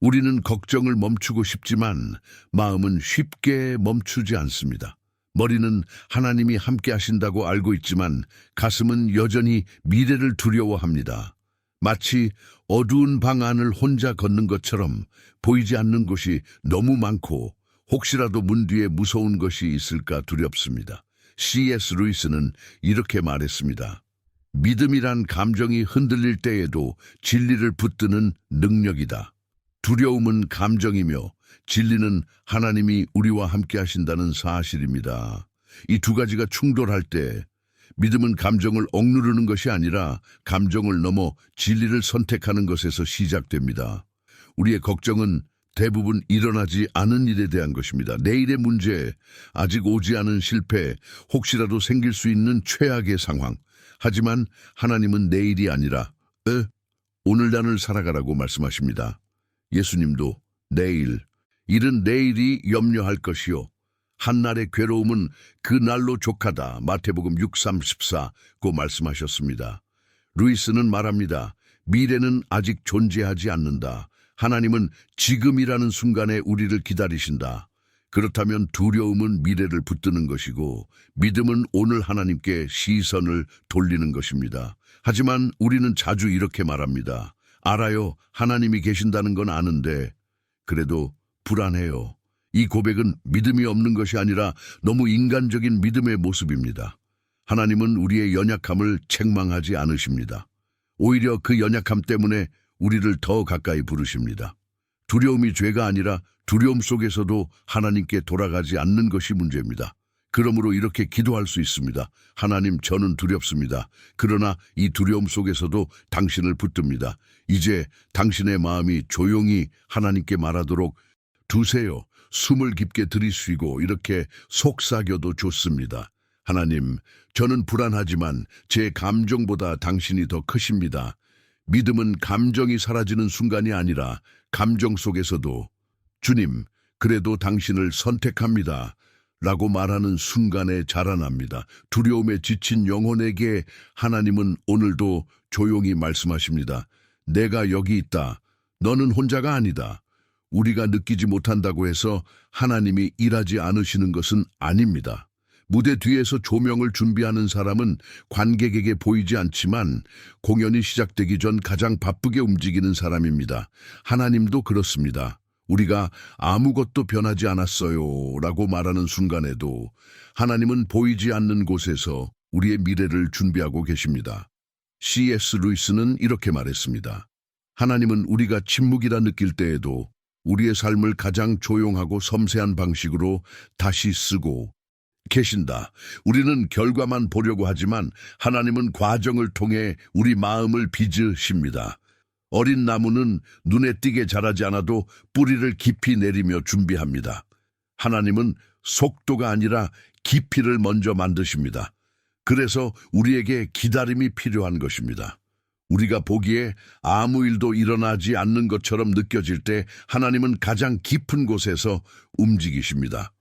우리는 걱정을 멈추고 싶지만 마음은 쉽게 멈추지 않습니다. 머리는 하나님이 함께 하신다고 알고 있지만 가슴은 여전히 미래를 두려워합니다. 마치 어두운 방 안을 혼자 걷는 것처럼 보이지 않는 곳이 너무 많고 혹시라도 문 뒤에 무서운 것이 있을까 두렵습니다. C.S. 루이스는 이렇게 말했습니다. 믿음이란 감정이 흔들릴 때에도 진리를 붙드는 능력이다. 두려움은 감정이며 진리는 하나님이 우리와 함께 하신다는 사실입니다. 이 두 가지가 충돌할 때 믿음은 감정을 억누르는 것이 아니라 감정을 넘어 진리를 선택하는 것에서 시작됩니다. 우리의 걱정은 대부분 일어나지 않은 일에 대한 것입니다. 내일의 문제, 아직 오지 않은 실패, 혹시라도 생길 수 있는 최악의 상황. 하지만 하나님은 내일이 아니라 오늘날을 살아가라고 말씀하십니다. 예수님도 내일, 일은 내일이 염려할 것이요. 한날의 괴로움은 그 날로 족하다. 마태복음 6:34고 말씀하셨습니다. 루이스는 말합니다. 미래는 아직 존재하지 않는다. 하나님은 지금이라는 순간에 우리를 기다리신다. 그렇다면 두려움은 미래를 붙드는 것이고 믿음은 오늘 하나님께 시선을 돌리는 것입니다. 하지만 우리는 자주 이렇게 말합니다. 알아요. 하나님이 계신다는 건 아는데 그래도 불안해요. 이 고백은 믿음이 없는 것이 아니라 너무 인간적인 믿음의 모습입니다. 하나님은 우리의 연약함을 책망하지 않으십니다. 오히려 그 연약함 때문에 우리를 더 가까이 부르십니다. 두려움이 죄가 아니라 두려움 속에서도 하나님께 돌아가지 않는 것이 문제입니다. 그러므로 이렇게 기도할 수 있습니다. 하나님, 저는 두렵습니다. 그러나 이 두려움 속에서도 당신을 붙듭니다. 이제 당신의 마음이 조용히 하나님께 말하도록 두세요. 숨을 깊게 들이쉬고 이렇게 속삭여도 좋습니다. 하나님, 저는 불안하지만 제 감정보다 당신이 더 크십니다. 믿음은 감정이 사라지는 순간이 아니라 감정 속에서도 주님, 그래도 당신을 선택합니다. 라고 말하는 순간에 자라납니다. 두려움에 지친 영혼에게 하나님은 오늘도 조용히 말씀하십니다. 내가 여기 있다. 너는 혼자가 아니다. 우리가 느끼지 못한다고 해서 하나님이 일하지 않으시는 것은 아닙니다. 무대 뒤에서 조명을 준비하는 사람은 관객에게 보이지 않지만 공연이 시작되기 전 가장 바쁘게 움직이는 사람입니다. 하나님도 그렇습니다. 우리가 아무것도 변하지 않았어요 라고 말하는 순간에도 하나님은 보이지 않는 곳에서 우리의 미래를 준비하고 계십니다. C.S. 루이스는 이렇게 말했습니다. 하나님은 우리가 침묵이라 느낄 때에도 우리의 삶을 가장 조용하고 섬세한 방식으로 다시 쓰고 계신다. 우리는 결과만 보려고 하지만 하나님은 과정을 통해 우리 마음을 빚으십니다. 어린 나무는 눈에 띄게 자라지 않아도 뿌리를 깊이 내리며 준비합니다. 하나님은 속도가 아니라 깊이를 먼저 만드십니다. 그래서 우리에게 기다림이 필요한 것입니다. 우리가 보기에 아무 일도 일어나지 않는 것처럼 느껴질 때 하나님은 가장 깊은 곳에서 움직이십니다.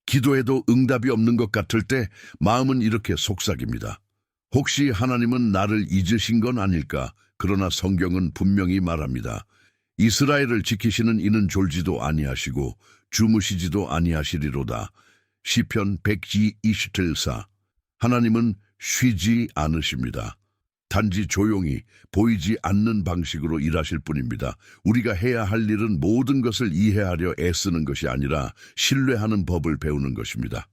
기도해도 응답이 없는 것 같을 때 마음은 이렇게 속삭입니다. 혹시 하나님은 나를 잊으신 건 아닐까? 그러나 성경은 분명히 말합니다. 이스라엘을 지키시는 이는 졸지도 아니하시고 주무시지도 아니하시리로다. 시편 127사. 하나님은 쉬지 않으십니다. 단지 조용히 보이지 않는 방식으로 일하실 뿐입니다. 우리가 해야 할 일은 모든 것을 이해하려 애쓰는 것이 아니라 신뢰하는 법을 배우는 것입니다.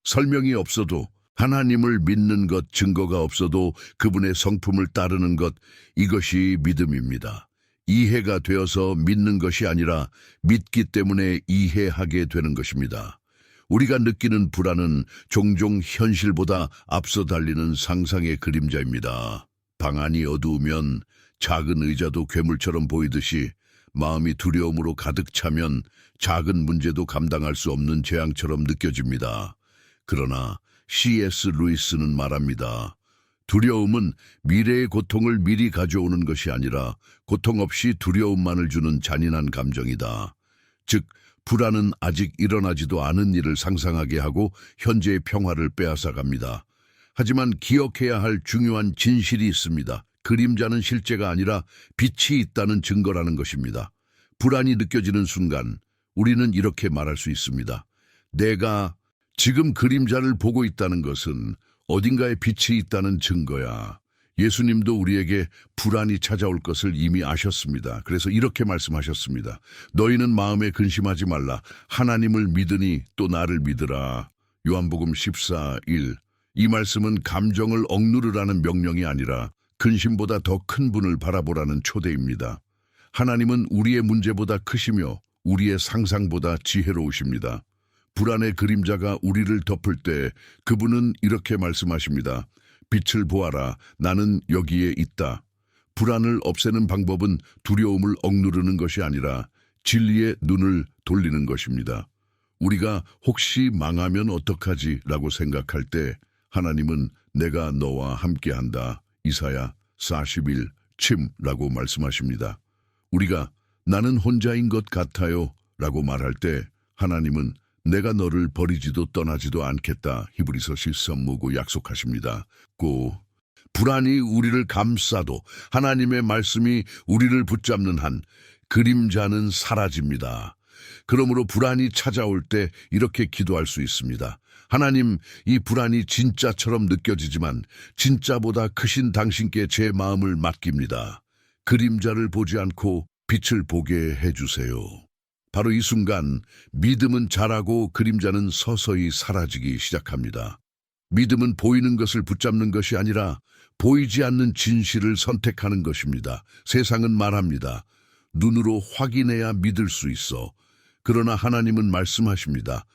설명이 없어도 하나님을 믿는 것, 증거가 없어도 그분의 성품을 따르는 것, 이것이 믿음입니다. 이해가 되어서 믿는 것이 아니라 믿기 때문에 이해하게 되는 것입니다. 우리가 느끼는 불안은 종종 현실보다 앞서 달리는 상상의 그림자입니다. 방 안이 어두우면 작은 의자도 괴물처럼 보이듯이 마음이 두려움으로 가득 차면 작은 문제도 감당할 수 없는 재앙처럼 느껴집니다. 그러나 C.S. 루이스는 말합니다. 두려움은 미래의 고통을 미리 가져오는 것이 아니라 고통 없이 두려움만을 주는 잔인한 감정이다. 즉, 불안은 아직 일어나지도 않은 일을 상상하게 하고 현재의 평화를 빼앗아갑니다. 하지만 기억해야 할 중요한 진실이 있습니다. 그림자는 실제가 아니라 빛이 있다는 증거라는 것입니다. 불안이 느껴지는 순간 우리는 이렇게 말할 수 있습니다. 내가 지금 그림자를 보고 있다는 것은 어딘가에 빛이 있다는 증거야. 예수님도 우리에게 불안이 찾아올 것을 이미 아셨습니다. 그래서 이렇게 말씀하셨습니다. 너희는 마음에 근심하지 말라. 하나님을 믿으니 또 나를 믿으라. 요한복음 14:1. 이 말씀은 감정을 억누르라는 명령이 아니라 근심보다 더 큰 분을 바라보라는 초대입니다. 하나님은 우리의 문제보다 크시며 우리의 상상보다 지혜로우십니다. 불안의 그림자가 우리를 덮을 때 그분은 이렇게 말씀하십니다. 빛을 보아라. 나는 여기에 있다. 불안을 없애는 방법은 두려움을 억누르는 것이 아니라 진리의 눈을 돌리는 것입니다. 우리가 혹시 망하면 어떡하지? 라고 생각할 때 하나님은 내가 너와 함께한다. 이사야 41:7라고 말씀하십니다. 우리가 나는 혼자인 것 같아요 라고 말할 때 하나님은 내가 너를 버리지도 떠나지도 않겠다. 히브리서 13:5 약속하십니다. 불안이 우리를 감싸도 하나님의 말씀이 우리를 붙잡는 한 그림자는 사라집니다. 그러므로 불안이 찾아올 때 이렇게 기도할 수 있습니다. 하나님, 이 불안이 진짜처럼 느껴지지만 진짜보다 크신 당신께 제 마음을 맡깁니다. 그림자를 보지 않고 빛을 보게 해주세요. 바로 이 순간 믿음은 자라고 그림자는 서서히 사라지기 시작합니다. 믿음은 보이는 것을 붙잡는 것이 아니라 보이지 않는 진실을 선택하는 것입니다. 세상은 말합니다. 눈으로 확인해야 믿을 수 있어. 그러나 하나님은 말씀하십니다.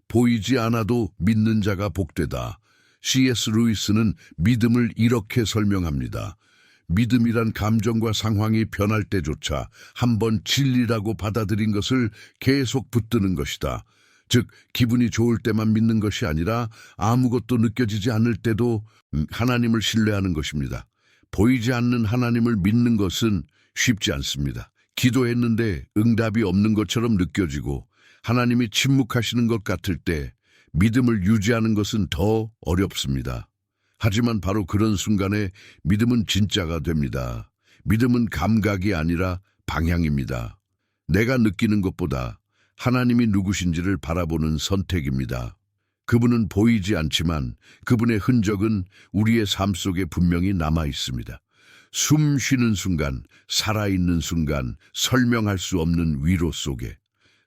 보이지 않아도 믿는 자가 복되다. C.S. 루이스는 믿음을 이렇게 설명합니다. 믿음이란 감정과 상황이 변할 때조차 한번 진리라고 받아들인 것을 계속 붙드는 것이다. 즉, 기분이 좋을 때만 믿는 것이 아니라 아무것도 느껴지지 않을 때도 하나님을 신뢰하는 것입니다. 보이지 않는 하나님을 믿는 것은 쉽지 않습니다. 기도했는데 응답이 없는 것처럼 느껴지고 하나님이 침묵하시는 것 같을 때 믿음을 유지하는 것은 더 어렵습니다. 하지만 바로 그런 순간에 믿음은 진짜가 됩니다. 믿음은 감각이 아니라 방향입니다. 내가 느끼는 것보다 하나님이 누구신지를 바라보는 선택입니다. 그분은 보이지 않지만 그분의 흔적은 우리의 삶 속에 분명히 남아 있습니다. 숨 쉬는 순간, 살아있는 순간, 설명할 수 없는 위로 속에.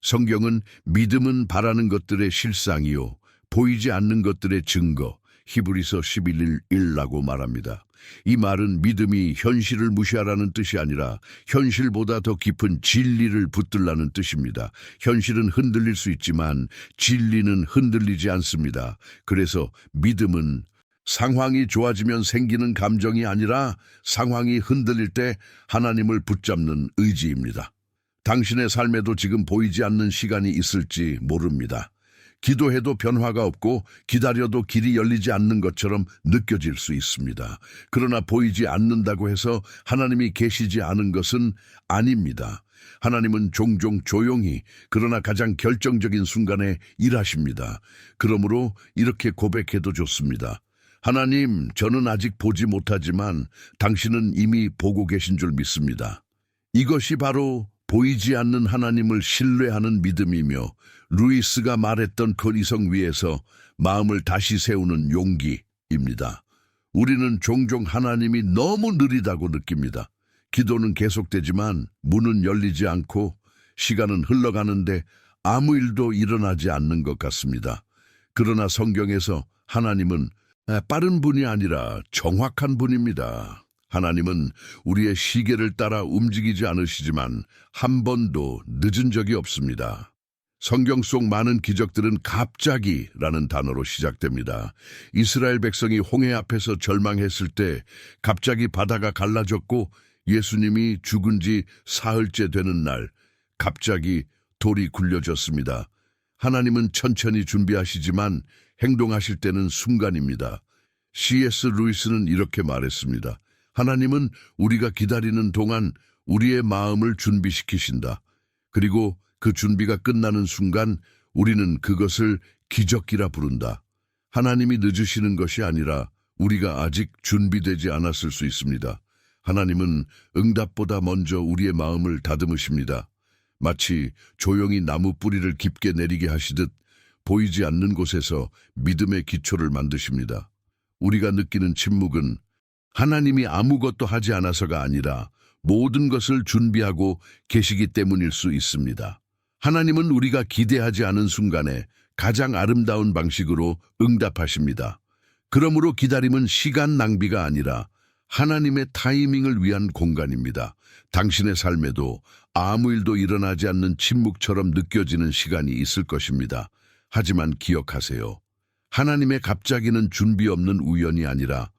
성경은 믿음은 바라는 것들의 실상이요, 보이지 않는 것들의 증거, 히브리서 11:1라고 말합니다. 이 말은 믿음이 현실을 무시하라는 뜻이 아니라 현실보다 더 깊은 진리를 붙들라는 뜻입니다. 현실은 흔들릴 수 있지만 진리는 흔들리지 않습니다. 그래서 믿음은 상황이 좋아지면 생기는 감정이 아니라 상황이 흔들릴 때 하나님을 붙잡는 의지입니다. 당신의 삶에도 지금 보이지 않는 시간이 있을지 모릅니다. 기도해도 변화가 없고 기다려도 길이 열리지 않는 것처럼 느껴질 수 있습니다. 그러나 보이지 않는다고 해서 하나님이 계시지 않은 것은 아닙니다. 하나님은 종종 조용히 그러나 가장 결정적인 순간에 일하십니다. 그러므로 이렇게 고백해도 좋습니다. 하나님, 저는 아직 보지 못하지만 당신은 이미 보고 계신 줄 믿습니다. 이것이 바로 보이지 않는 하나님을 신뢰하는 믿음이며 루이스가 말했던 그 이성 위에서 마음을 다시 세우는 용기입니다. 우리는 종종 하나님이 너무 느리다고 느낍니다. 기도는 계속되지만 문은 열리지 않고 시간은 흘러가는데 아무 일도 일어나지 않는 것 같습니다. 그러나 성경에서 하나님은 빠른 분이 아니라 정확한 분입니다. 하나님은 우리의 시계를 따라 움직이지 않으시지만 한 번도 늦은 적이 없습니다. 성경 속 많은 기적들은 갑자기라는 단어로 시작됩니다. 이스라엘 백성이 홍해 앞에서 절망했을 때 갑자기 바다가 갈라졌고 예수님이 죽은 지 사흘째 되는 날 갑자기 돌이 굴려졌습니다. 하나님은 천천히 준비하시지만 행동하실 때는 순간입니다. C.S. 루이스는 이렇게 말했습니다. 하나님은 우리가 기다리는 동안 우리의 마음을 준비시키신다. 그리고 그 준비가 끝나는 순간 우리는 그것을 기적이라 부른다. 하나님이 늦으시는 것이 아니라 우리가 아직 준비되지 않았을 수 있습니다. 하나님은 응답보다 먼저 우리의 마음을 다듬으십니다. 마치 조용히 나무 뿌리를 깊게 내리게 하시듯 보이지 않는 곳에서 믿음의 기초를 만드십니다. 우리가 느끼는 침묵은 하나님이 아무것도 하지 않아서가 아니라 모든 것을 준비하고 계시기 때문일 수 있습니다. 하나님은 우리가 기대하지 않은 순간에 가장 아름다운 방식으로 응답하십니다. 그러므로 기다림은 시간 낭비가 아니라 하나님의 타이밍을 위한 공간입니다. 당신의 삶에도 아무 일도 일어나지 않는 침묵처럼 느껴지는 시간이 있을 것입니다. 하지만 기억하세요. 하나님의 갑자기는 준비 없는 우연이 아니라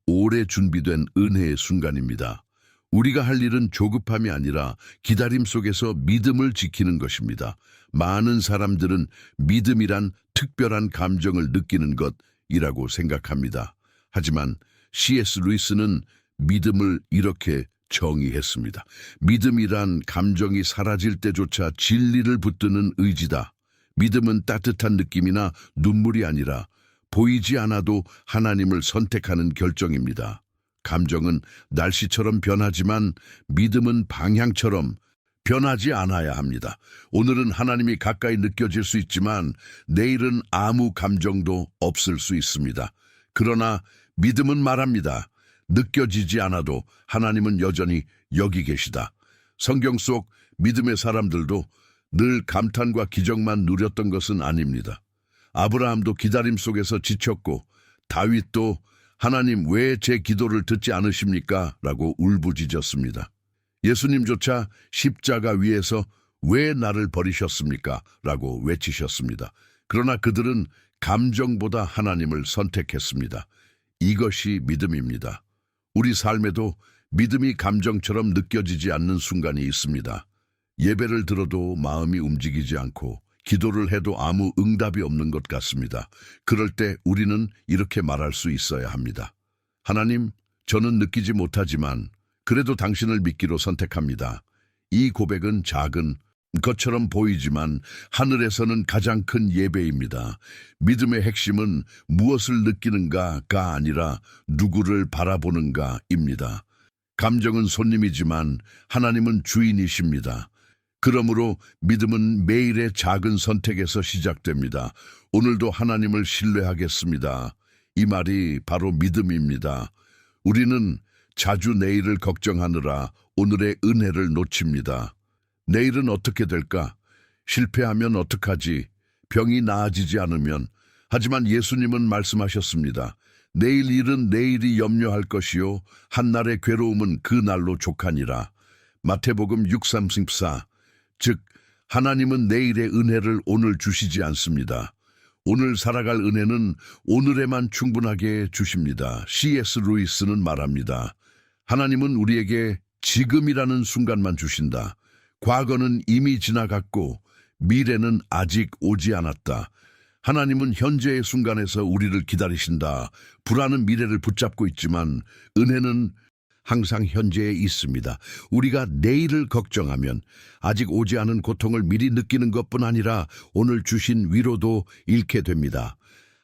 오래 준비된 은혜의 순간입니다. 우리가 할 일은 조급함이 아니라 기다림 속에서 믿음을 지키는 것입니다. 많은 사람들은 믿음이란 특별한 감정을 느끼는 것이라고 생각합니다. 하지만 C.S. 루이스는 믿음을 이렇게 정의했습니다. 믿음이란 감정이 사라질 때조차 진리를 붙드는 의지다. 믿음은 따뜻한 느낌이나 눈물이 아니라 보이지 않아도 하나님을 선택하는 결정입니다. 감정은 날씨처럼 변하지만 믿음은 방향처럼 변하지 않아야 합니다. 오늘은 하나님이 가까이 느껴질 수 있지만 내일은 아무 감정도 없을 수 있습니다. 그러나 믿음은 말합니다. 느껴지지 않아도 하나님은 여전히 여기 계시다. 성경 속 믿음의 사람들도 늘 감탄과 기적만 누렸던 것은 아닙니다. 아브라함도 기다림 속에서 지쳤고 다윗도 하나님 왜 제 기도를 듣지 않으십니까? 라고 울부짖었습니다. 예수님조차 십자가 위에서 왜 나를 버리셨습니까? 라고 외치셨습니다. 그러나 그들은 감정보다 하나님을 선택했습니다. 이것이 믿음입니다. 우리 삶에도 믿음이 감정처럼 느껴지지 않는 순간이 있습니다. 예배를 들어도 마음이 움직이지 않고 기도를 해도 아무 응답이 없는 것 같습니다. 그럴 때 우리는 이렇게 말할 수 있어야 합니다. 하나님, 저는 느끼지 못하지만 그래도 당신을 믿기로 선택합니다. 이 고백은 작은 것처럼 보이지만 하늘에서는 가장 큰 예배입니다. 믿음의 핵심은 무엇을 느끼는가가 아니라 누구를 바라보는가입니다. 감정은 손님이지만 하나님은 주인이십니다. 그러므로 믿음은 매일의 작은 선택에서 시작됩니다. 오늘도 하나님을 신뢰하겠습니다. 이 말이 바로 믿음입니다. 우리는 자주 내일을 걱정하느라 오늘의 은혜를 놓칩니다. 내일은 어떻게 될까? 실패하면 어떡하지? 병이 나아지지 않으면. 하지만 예수님은 말씀하셨습니다. 내일 일은 내일이 염려할 것이요 한날의 괴로움은 그 날로 족하니라. 마태복음 6:34. 즉 하나님은 내일의 은혜를 오늘 주시지 않습니다. 오늘 살아갈 은혜는 오늘에만 충분하게 주십니다. C.S. 루이스는 말합니다. 하나님은 우리에게 지금이라는 순간만 주신다. 과거는 이미 지나갔고 미래는 아직 오지 않았다. 하나님은 현재의 순간에서 우리를 기다리신다. 불안은 미래를 붙잡고 있지만 은혜는 항상 현재에 있습니다. 우리가 내일을 걱정하면 아직 오지 않은 고통을 미리 느끼는 것뿐 아니라 오늘 주신 위로도 잃게 됩니다.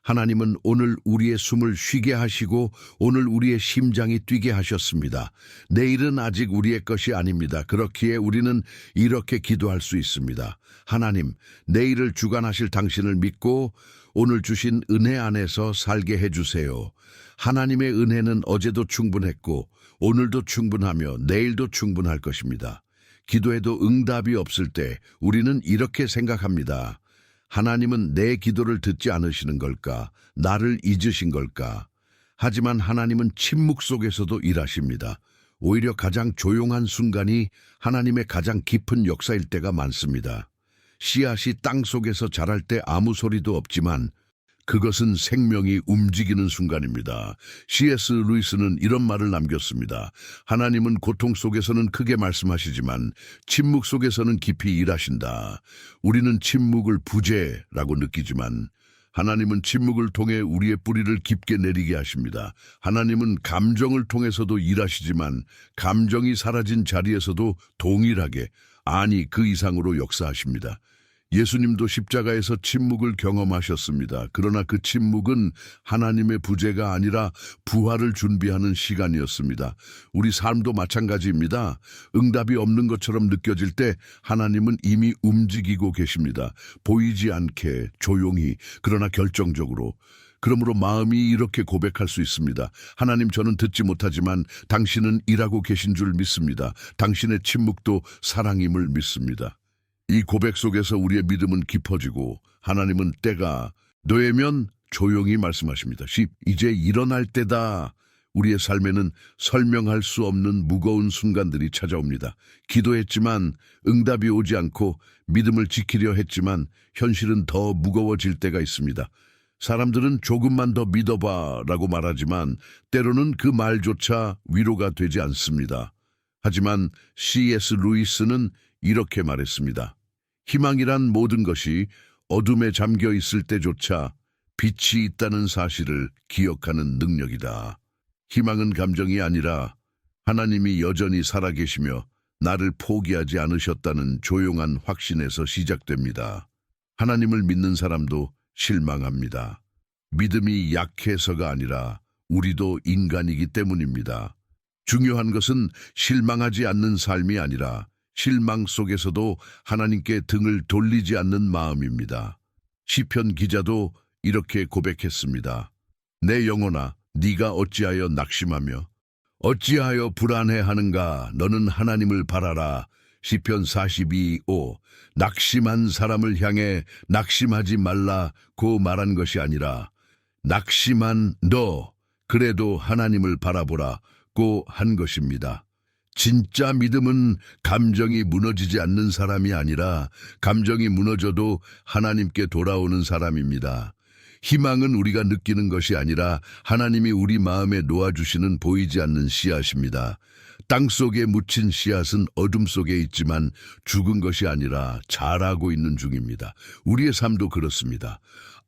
하나님은 오늘 우리의 숨을 쉬게 하시고 오늘 우리의 심장이 뛰게 하셨습니다. 내일은 아직 우리의 것이 아닙니다. 그렇기에 우리는 이렇게 기도할 수 있습니다. 하나님, 내일을 주관하실 당신을 믿고 오늘 주신 은혜 안에서 살게 해주세요. 하나님의 은혜는 어제도 충분했고 오늘도 충분하며 내일도 충분할 것입니다. 기도에도 응답이 없을 때 우리는 이렇게 생각합니다. 하나님은 내 기도를 듣지 않으시는 걸까? 나를 잊으신 걸까? 하지만 하나님은 침묵 속에서도 일하십니다. 오히려 가장 조용한 순간이 하나님의 가장 깊은 역사일 때가 많습니다. 씨앗이 땅 속에서 자랄 때 아무 소리도 없지만 그것은 생명이 움직이는 순간입니다. C.S. 루이스는 이런 말을 남겼습니다. 하나님은 고통 속에서는 크게 말씀하시지만 침묵 속에서는 깊이 일하신다. 우리는 침묵을 부재라고 느끼지만 하나님은 침묵을 통해 우리의 뿌리를 깊게 내리게 하십니다. 하나님은 감정을 통해서도 일하시지만 감정이 사라진 자리에서도 동일하게 아니 그 이상으로 역사하십니다. 예수님도 십자가에서 침묵을 경험하셨습니다. 그러나 그 침묵은 하나님의 부재가 아니라 부활을 준비하는 시간이었습니다. 우리 삶도 마찬가지입니다. 응답이 없는 것처럼 느껴질 때 하나님은 이미 움직이고 계십니다. 보이지 않게, 조용히, 그러나 결정적으로. 그러므로 마음이 이렇게 고백할 수 있습니다. 하나님, 저는 듣지 못하지만 당신은 일하고 계신 줄 믿습니다. 당신의 침묵도 사랑임을 믿습니다. 이 고백 속에서 우리의 믿음은 깊어지고 하나님은 때가 되면 조용히 말씀하십니다. 이제 일어날 때다. 우리의 삶에는 설명할 수 없는 무거운 순간들이 찾아옵니다. 기도했지만 응답이 오지 않고 믿음을 지키려 했지만 현실은 더 무거워질 때가 있습니다. 사람들은 조금만 더 믿어봐 라고 말하지만 때로는 그 말조차 위로가 되지 않습니다. 하지만 C.S. 루이스는 이렇게 말했습니다. 희망이란 모든 것이 어둠에 잠겨 있을 때조차 빛이 있다는 사실을 기억하는 능력이다. 희망은 감정이 아니라 하나님이 여전히 살아계시며 나를 포기하지 않으셨다는 조용한 확신에서 시작됩니다. 하나님을 믿는 사람도 실망합니다. 믿음이 약해서가 아니라 우리도 인간이기 때문입니다. 중요한 것은 실망하지 않는 삶이 아니라 실망 속에서도 하나님께 등을 돌리지 않는 마음입니다. 시편 기자도 이렇게 고백했습니다. 내 영혼아, 네가 어찌하여 낙심하며 어찌하여 불안해하는가? 너는 하나님을 바라라. 시편 42:5. 낙심한 사람을 향해 낙심하지 말라고 말한 것이 아니라 낙심한 너, 그래도 하나님을 바라보라고 한 것입니다. 진짜 믿음은 감정이 무너지지 않는 사람이 아니라 감정이 무너져도 하나님께 돌아오는 사람입니다. 희망은 우리가 느끼는 것이 아니라 하나님이 우리 마음에 놓아주시는 보이지 않는 씨앗입니다. 땅속에 묻힌 씨앗은 어둠 속에 있지만 죽은 것이 아니라 자라고 있는 중입니다. 우리의 삶도 그렇습니다.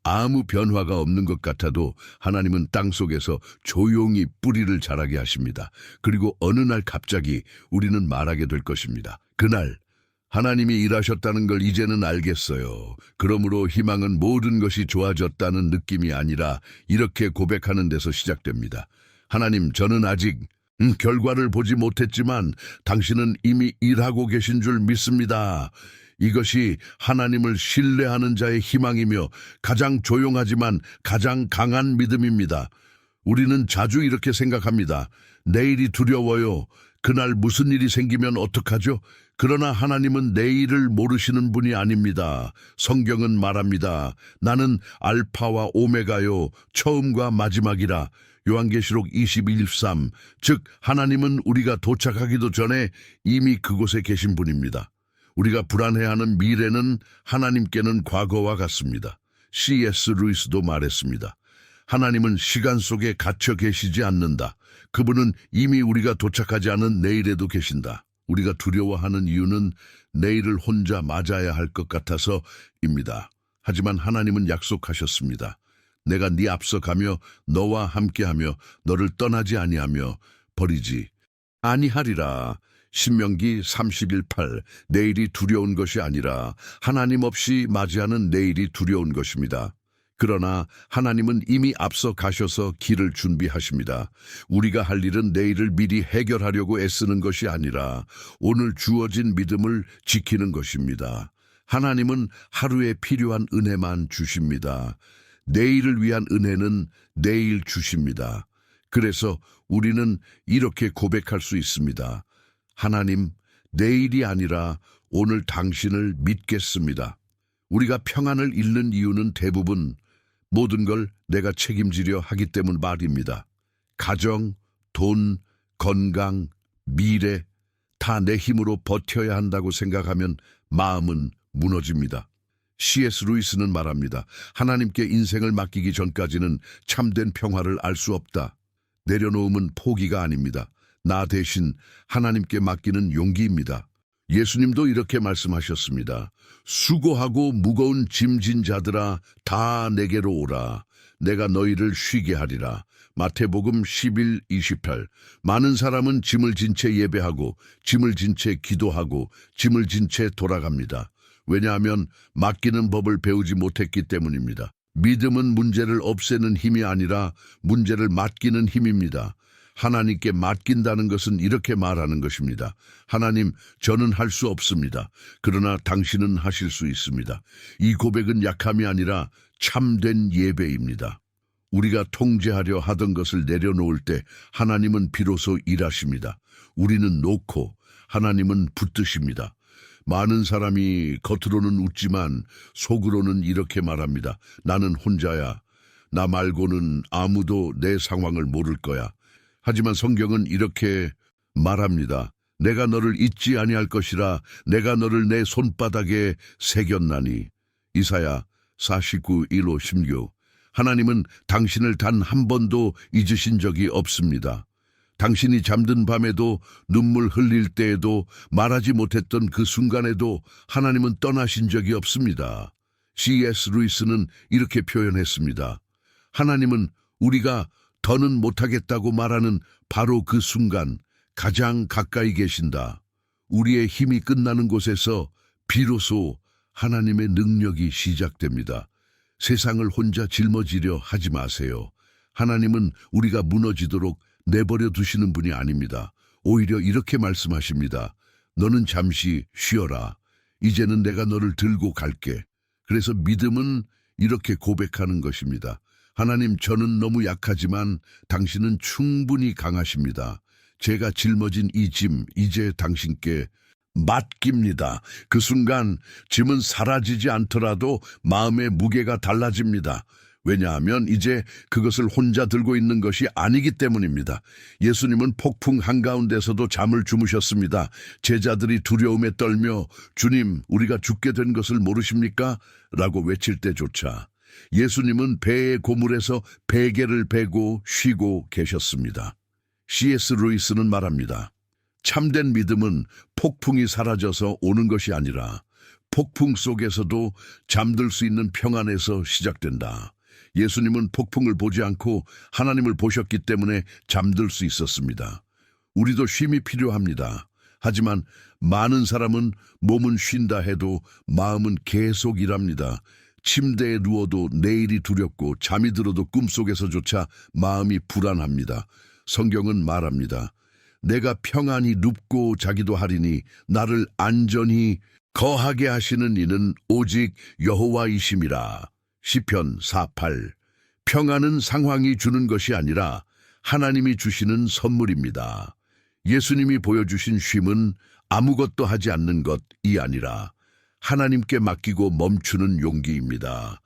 아무 변화가 없는 것 같아도 하나님은 땅속에서 조용히 뿌리를 자라게 하십니다. 그리고 어느 날 갑자기 우리는 말하게 될 것입니다. 그날 하나님이 일하셨다는 걸 이제는 알겠어요. 그러므로 희망은 모든 것이 좋아졌다는 느낌이 아니라 이렇게 고백하는 데서 시작됩니다. 하나님, 저는 아직 결과를 보지 못했지만 당신은 이미 일하고 계신 줄 믿습니다. 이것이 하나님을 신뢰하는 자의 희망이며 가장 조용하지만 가장 강한 믿음입니다. 우리는 자주 이렇게 생각합니다. 내일이 두려워요. 그날 무슨 일이 생기면 어떡하죠? 그러나 하나님은 내일을 모르시는 분이 아닙니다. 성경은 말합니다. 나는 알파와 오메가요, 처음과 마지막이라. 요한계시록 21:3. 즉 하나님은 우리가 도착하기도 전에 이미 그곳에 계신 분입니다. 우리가 불안해하는 미래는 하나님께는 과거와 같습니다. C.S. 루이스도 말했습니다. 하나님은 시간 속에 갇혀 계시지 않는다. 그분은 이미 우리가 도착하지 않은 내일에도 계신다. 우리가 두려워하는 이유는 내일을 혼자 맞아야 할 것 같아서입니다. 하지만 하나님은 약속하셨습니다. 내가 네 앞서 가며 너와 함께하며 너를 떠나지 아니하며 버리지 아니하리라. 신명기 31:8. 내일이 두려운 것이 아니라 하나님 없이 맞이하는 내일이 두려운 것입니다. 그러나 하나님은 이미 앞서 가셔서 길을 준비하십니다. 우리가 할 일은 내일을 미리 해결하려고 애쓰는 것이 아니라 오늘 주어진 믿음을 지키는 것입니다. 하나님은 하루에 필요한 은혜만 주십니다. 내일을 위한 은혜는 내일 주십니다. 그래서 우리는 이렇게 고백할 수 있습니다. 하나님, 내일이 아니라 오늘 당신을 믿겠습니다. 우리가 평안을 잃는 이유는 대부분 모든 걸 내가 책임지려 하기 때문 말입니다. 가정, 돈, 건강, 미래 다 내 힘으로 버텨야 한다고 생각하면 마음은 무너집니다. C.S. 루이스는 말합니다. 하나님께 인생을 맡기기 전까지는 참된 평화를 알 수 없다. 내려놓음은 포기가 아닙니다. 나 대신 하나님께 맡기는 용기입니다. 예수님도 이렇게 말씀하셨습니다. 수고하고 무거운 짐진 자들아 다 내게로 오라. 내가 너희를 쉬게 하리라. 마태복음 11:28. 많은 사람은 짐을 진 채 예배하고 짐을 진 채 기도하고 짐을 진 채 돌아갑니다. 왜냐하면 맡기는 법을 배우지 못했기 때문입니다. 믿음은 문제를 없애는 힘이 아니라 문제를 맡기는 힘입니다. 하나님께 맡긴다는 것은 이렇게 말하는 것입니다. 하나님, 저는 할 수 없습니다. 그러나 당신은 하실 수 있습니다. 이 고백은 약함이 아니라 참된 예배입니다. 우리가 통제하려 하던 것을 내려놓을 때 하나님은 비로소 일하십니다. 우리는 놓고 하나님은 붙드십니다. 많은 사람이 겉으로는 웃지만 속으로는 이렇게 말합니다. 나는 혼자야. 나 말고는 아무도 내 상황을 모를 거야. 하지만 성경은 이렇게 말합니다. 내가 너를 잊지 아니할 것이라 내가 너를 내 손바닥에 새겼나니. 이사야 49:1-16. 하나님은 당신을 단 한 번도 잊으신 적이 없습니다. 당신이 잠든 밤에도 눈물 흘릴 때에도 말하지 못했던 그 순간에도 하나님은 떠나신 적이 없습니다. C.S. 루이스는 이렇게 표현했습니다. 하나님은 우리가 더는 못하겠다고 말하는 바로 그 순간 가장 가까이 계신다. 우리의 힘이 끝나는 곳에서 비로소 하나님의 능력이 시작됩니다. 세상을 혼자 짊어지려 하지 마세요. 하나님은 우리가 무너지도록 내버려 두시는 분이 아닙니다. 오히려 이렇게 말씀하십니다. 너는 잠시 쉬어라. 이제는 내가 너를 들고 갈게. 그래서 믿음은 이렇게 고백하는 것입니다. 하나님, 저는 너무 약하지만 당신은 충분히 강하십니다. 제가 짊어진 이 짐, 이제 당신께 맡깁니다. 그 순간 짐은 사라지지 않더라도 마음의 무게가 달라집니다. 왜냐하면 이제 그것을 혼자 들고 있는 것이 아니기 때문입니다. 예수님은 폭풍 한가운데서도 잠을 주무셨습니다. 제자들이 두려움에 떨며 주님, 우리가 죽게 된 것을 모르십니까? 라고 외칠 때조차 예수님은 배의 고물에서 베개를 베고 쉬고 계셨습니다. C.S. 루이스는 말합니다. 참된 믿음은 폭풍이 사라져서 오는 것이 아니라 폭풍 속에서도 잠들 수 있는 평안에서 시작된다. 예수님은 폭풍을 보지 않고 하나님을 보셨기 때문에 잠들 수 있었습니다. 우리도 쉼이 필요합니다. 하지만 많은 사람은 몸은 쉰다 해도 마음은 계속 일합니다. 침대에 누워도 내일이 두렵고 잠이 들어도 꿈속에서조차 마음이 불안합니다. 성경은 말합니다. 내가 평안히 눕고 자기도 하리니 나를 안전히 거하게 하시는 이는 오직 여호와이심이라. 시편 4:8. 평안은 상황이 주는 것이 아니라 하나님이 주시는 선물입니다. 예수님이 보여주신 쉼은 아무것도 하지 않는 것이 아니라 하나님께 맡기고 멈추는 용기입니다.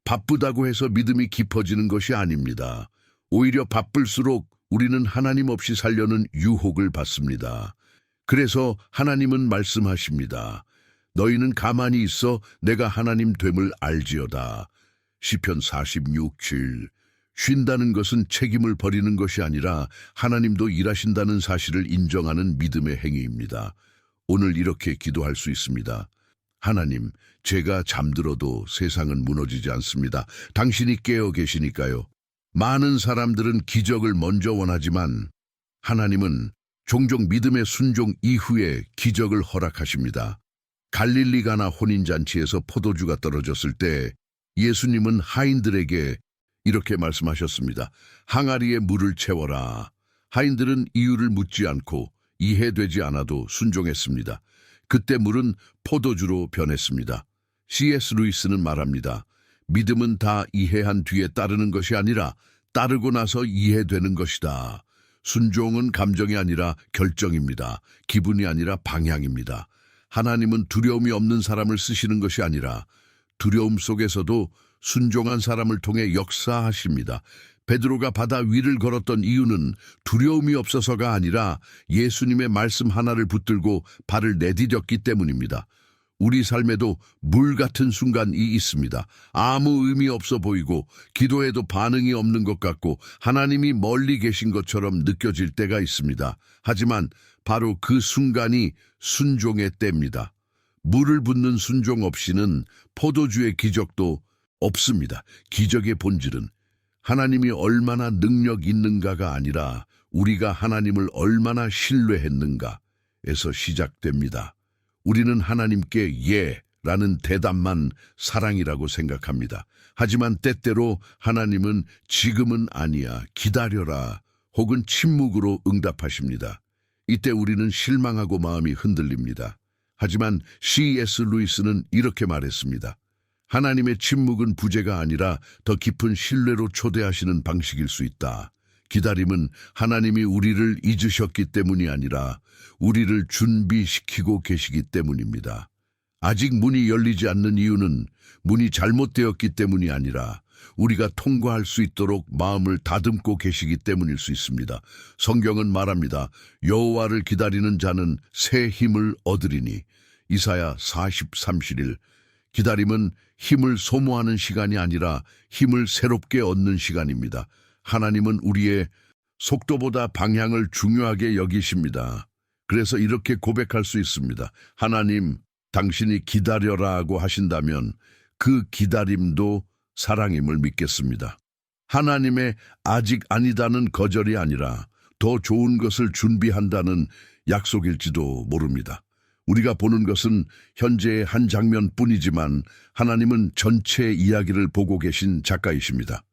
바쁘다고 해서 믿음이 깊어지는 것이 아닙니다. 오히려 바쁠수록 우리는 하나님 없이 살려는 유혹을 받습니다. 그래서 하나님은 말씀하십니다. 너희는 가만히 있어 내가 하나님 됨을 알지어다. 시편 46:7. 쉰다는 것은 책임을 버리는 것이 아니라 하나님도 일하신다는 사실을 인정하는 믿음의 행위입니다. 오늘 이렇게 기도할 수 있습니다. 하나님, 제가 잠들어도 세상은 무너지지 않습니다. 당신이 깨어 계시니까요. 많은 사람들은 기적을 먼저 원하지만 하나님은 종종 믿음의 순종 이후에 기적을 허락하십니다. 갈릴리 가나 혼인잔치에서 포도주가 떨어졌을 때 예수님은 하인들에게 이렇게 말씀하셨습니다. 항아리에 물을 채워라. 하인들은 이유를 묻지 않고 이해되지 않아도 순종했습니다. 그때 물은 포도주로 변했습니다. C.S. 루이스는 말합니다. 믿음은 다 이해한 뒤에 따르는 것이 아니라 따르고 나서 이해되는 것이다. 순종은 감정이 아니라 결정입니다. 기분이 아니라 방향입니다. 하나님은 두려움이 없는 사람을 쓰시는 것이 아니라 두려움 속에서도 순종한 사람을 통해 역사하십니다. 베드로가 바다 위를 걸었던 이유는 두려움이 없어서가 아니라 예수님의 말씀 하나를 붙들고 발을 내디뎠기 때문입니다. 우리 삶에도 물 같은 순간이 있습니다. 아무 의미 없어 보이고 기도해도 반응이 없는 것 같고 하나님이 멀리 계신 것처럼 느껴질 때가 있습니다. 하지만 바로 그 순간이 순종의 때입니다. 물을 붓는 순종 없이는 포도주의 기적도 없습니다. 기적의 본질은 하나님이 얼마나 능력 있는가가 아니라 우리가 하나님을 얼마나 신뢰했는가에서 시작됩니다. 우리는 하나님께 예 라는 대답만 사랑이라고 생각합니다. 하지만 때때로 하나님은 지금은 아니야, 기다려라 혹은 침묵으로 응답하십니다. 이때 우리는 실망하고 마음이 흔들립니다. 하지만 C.S. 루이스는 이렇게 말했습니다. 하나님의 침묵은 부재가 아니라 더 깊은 신뢰로 초대하시는 방식일 수 있다. 기다림은 하나님이 우리를 잊으셨기 때문이 아니라 우리를 준비시키고 계시기 때문입니다. 아직 문이 열리지 않는 이유는 문이 잘못되었기 때문이 아니라 우리가 통과할 수 있도록 마음을 다듬고 계시기 때문일 수 있습니다. 성경은 말합니다. 여호와를 기다리는 자는 새 힘을 얻으리니. 이사야 40:31. 기다림은 힘을 소모하는 시간이 아니라 힘을 새롭게 얻는 시간입니다. 하나님은 우리의 속도보다 방향을 중요하게 여기십니다. 그래서 이렇게 고백할 수 있습니다. 하나님, 당신이 기다려라고 하신다면 그 기다림도 사랑임을 믿겠습니다. 하나님의 아직 아니다는 거절이 아니라 더 좋은 것을 준비한다는 약속일지도 모릅니다. 우리가 보는 것은 현재의 한 장면뿐이지만 하나님은 전체 이야기를 보고 계신 작가이십니다.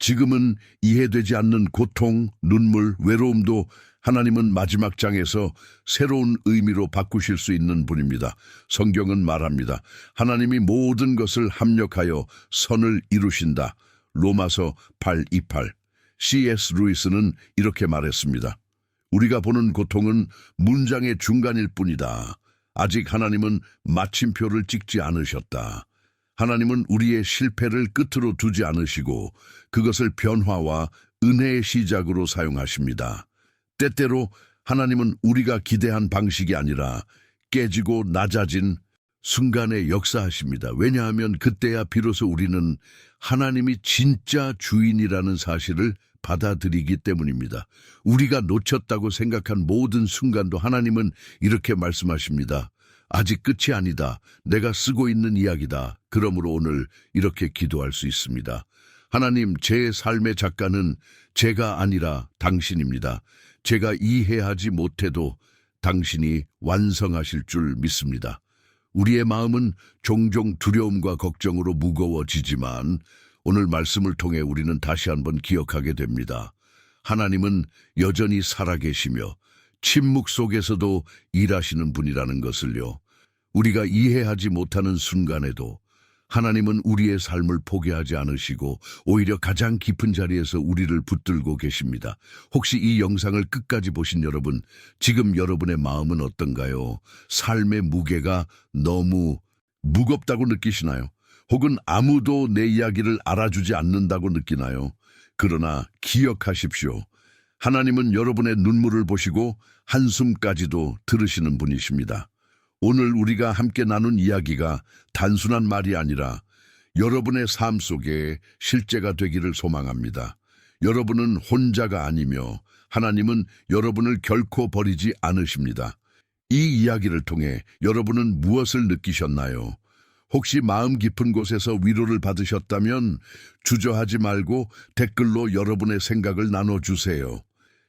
지금은 이해되지 않는 고통, 눈물, 외로움도 하나님은 마지막 장에서 새로운 의미로 바꾸실 수 있는 분입니다. 성경은 말합니다. 하나님이 모든 것을 합력하여 선을 이루신다. 로마서 8:28. C.S. 루이스는 이렇게 말했습니다. 우리가 보는 고통은 문장의 중간일 뿐이다. 아직 하나님은 마침표를 찍지 않으셨다. 하나님은 우리의 실패를 끝으로 두지 않으시고 그것을 변화와 은혜의 시작으로 사용하십니다. 때때로 하나님은 우리가 기대한 방식이 아니라 깨지고 낮아진 순간에 역사하십니다. 왜냐하면 그때야 비로소 우리는 하나님이 진짜 주인이라는 사실을 받아들이기 때문입니다. 우리가 놓쳤다고 생각한 모든 순간도 하나님은 이렇게 말씀하십니다. 아직 끝이 아니다. 내가 쓰고 있는 이야기다. 그러므로 오늘 이렇게 기도할 수 있습니다. 하나님, 제 삶의 작가는 제가 아니라 당신입니다. 제가 이해하지 못해도 당신이 완성하실 줄 믿습니다. 우리의 마음은 종종 두려움과 걱정으로 무거워지지만 오늘 말씀을 통해 우리는 다시 한번 기억하게 됩니다. 하나님은 여전히 살아계시며 침묵 속에서도 일하시는 분이라는 것을요. 우리가 이해하지 못하는 순간에도 하나님은 우리의 삶을 포기하지 않으시고 오히려 가장 깊은 자리에서 우리를 붙들고 계십니다. 혹시 이 영상을 끝까지 보신 여러분, 지금 여러분의 마음은 어떤가요? 삶의 무게가 너무 무겁다고 느끼시나요? 혹은 아무도 내 이야기를 알아주지 않는다고 느끼나요? 그러나 기억하십시오. 하나님은 여러분의 눈물을 보시고 한숨까지도 들으시는 분이십니다. 오늘 우리가 함께 나눈 이야기가 단순한 말이 아니라 여러분의 삶 속에 실제가 되기를 소망합니다. 여러분은 혼자가 아니며 하나님은 여러분을 결코 버리지 않으십니다. 이 이야기를 통해 여러분은 무엇을 느끼셨나요? 혹시 마음 깊은 곳에서 위로를 받으셨다면 주저하지 말고 댓글로 여러분의 생각을 나눠주세요.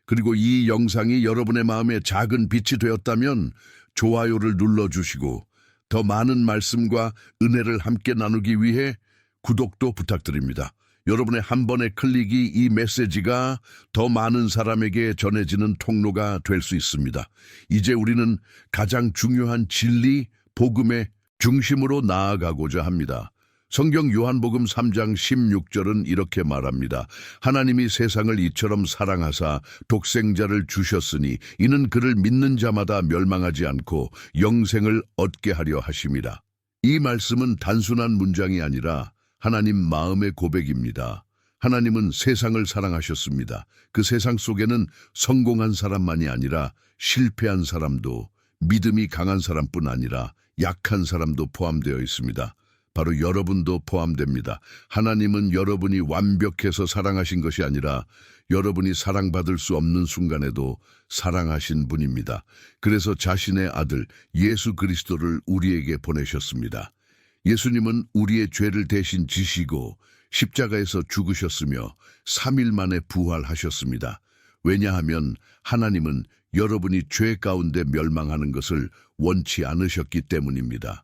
그리고 이 영상이 여러분의 마음에 작은 빛이 되었다면 좋아요를 눌러주시고 더 많은 말씀과 은혜를 함께 나누기 위해 구독도 부탁드립니다. 여러분의 한 번의 클릭이 이 메시지가 더 많은 사람에게 전해지는 통로가 될 수 있습니다. 이제 우리는 가장 중요한 진리, 복음의 중심으로 나아가고자 합니다. 성경 요한복음 3장 16절은 이렇게 말합니다. 하나님이 세상을 이처럼 사랑하사 독생자를 주셨으니 이는 그를 믿는 자마다 멸망하지 않고 영생을 얻게 하려 하심이라. 이 말씀은 단순한 문장이 아니라 하나님 마음의 고백입니다. 하나님은 세상을 사랑하셨습니다. 그 세상 속에는 성공한 사람만이 아니라 실패한 사람도, 믿음이 강한 사람뿐 아니라 약한 사람도 포함되어 있습니다. 바로 여러분도 포함됩니다. 하나님은 여러분이 완벽해서 사랑하신 것이 아니라 여러분이 사랑받을 수 없는 순간에도 사랑하신 분입니다. 그래서 자신의 아들 예수 그리스도를 우리에게 보내셨습니다. 예수님은 우리의 죄를 대신 지시고 십자가에서 죽으셨으며 3일 만에 부활하셨습니다. 왜냐하면 하나님은 여러분이 죄 가운데 멸망하는 것을 원치 않으셨기 때문입니다.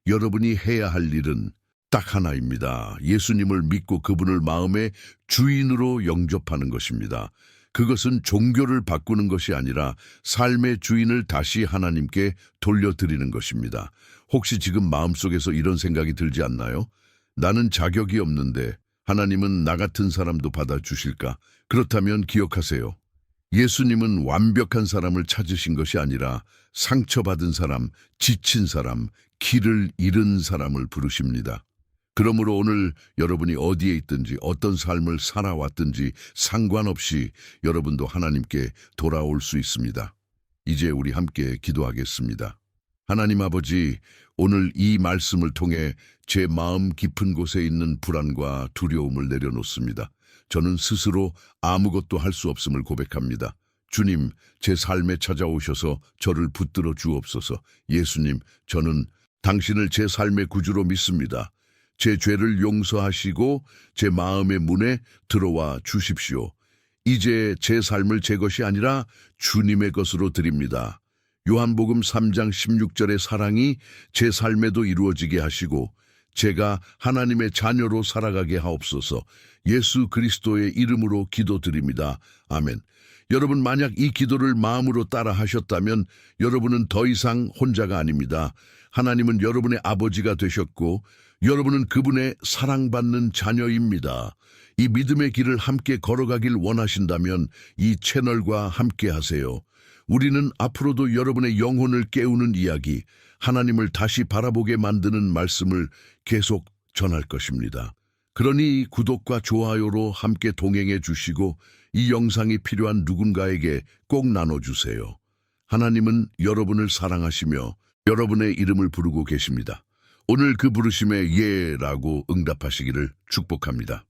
여러분이 해야 할 일은 딱 하나입니다. 예수님을 믿고 그분을 마음의 주인으로 영접하는 것입니다. 그것은 종교를 바꾸는 것이 아니라 삶의 주인을 다시 하나님께 돌려드리는 것입니다. 혹시 지금 마음속에서 이런 생각이 들지 않나요? 나는 자격이 없는데 하나님은 나 같은 사람도 받아주실까? 그렇다면 기억하세요. 예수님은 완벽한 사람을 찾으신 것이 아니라 상처받은 사람, 지친 사람, 길을 잃은 사람을 부르십니다. 그러므로 오늘 여러분이 어디에 있든지 어떤 삶을 살아왔든지 상관없이 여러분도 하나님께 돌아올 수 있습니다. 이제 우리 함께 기도하겠습니다. 하나님 아버지, 오늘 이 말씀을 통해 제 마음 깊은 곳에 있는 불안과 두려움을 내려놓습니다. 저는 스스로 아무것도 할 수 없음을 고백합니다. 주님, 제 삶에 찾아오셔서 저를 붙들어 주옵소서. 예수님, 저는 당신을 제 삶의 구주로 믿습니다. 제 죄를 용서하시고 제 마음의 문에 들어와 주십시오. 이제 제 삶을 제 것이 아니라 주님의 것으로 드립니다. 요한복음 3장 16절의 사랑이 제 삶에도 이루어지게 하시고 제가 하나님의 자녀로 살아가게 하옵소서. 예수 그리스도의 이름으로 기도드립니다. 아멘. 여러분, 만약 이 기도를 마음으로 따라 하셨다면 여러분은 더 이상 혼자가 아닙니다. 하나님은 여러분의 아버지가 되셨고 여러분은 그분의 사랑받는 자녀입니다. 이 믿음의 길을 함께 걸어가길 원하신다면 이 채널과 함께 하세요. 우리는 앞으로도 여러분의 영혼을 깨우는 이야기, 하나님을 다시 바라보게 만드는 말씀을 계속 전할 것입니다. 그러니 구독과 좋아요로 함께 동행해 주시고 이 영상이 필요한 누군가에게 꼭 나눠주세요. 하나님은 여러분을 사랑하시며 여러분의 이름을 부르고 계십니다. 오늘 그 부르심에 예라고 응답하시기를 축복합니다.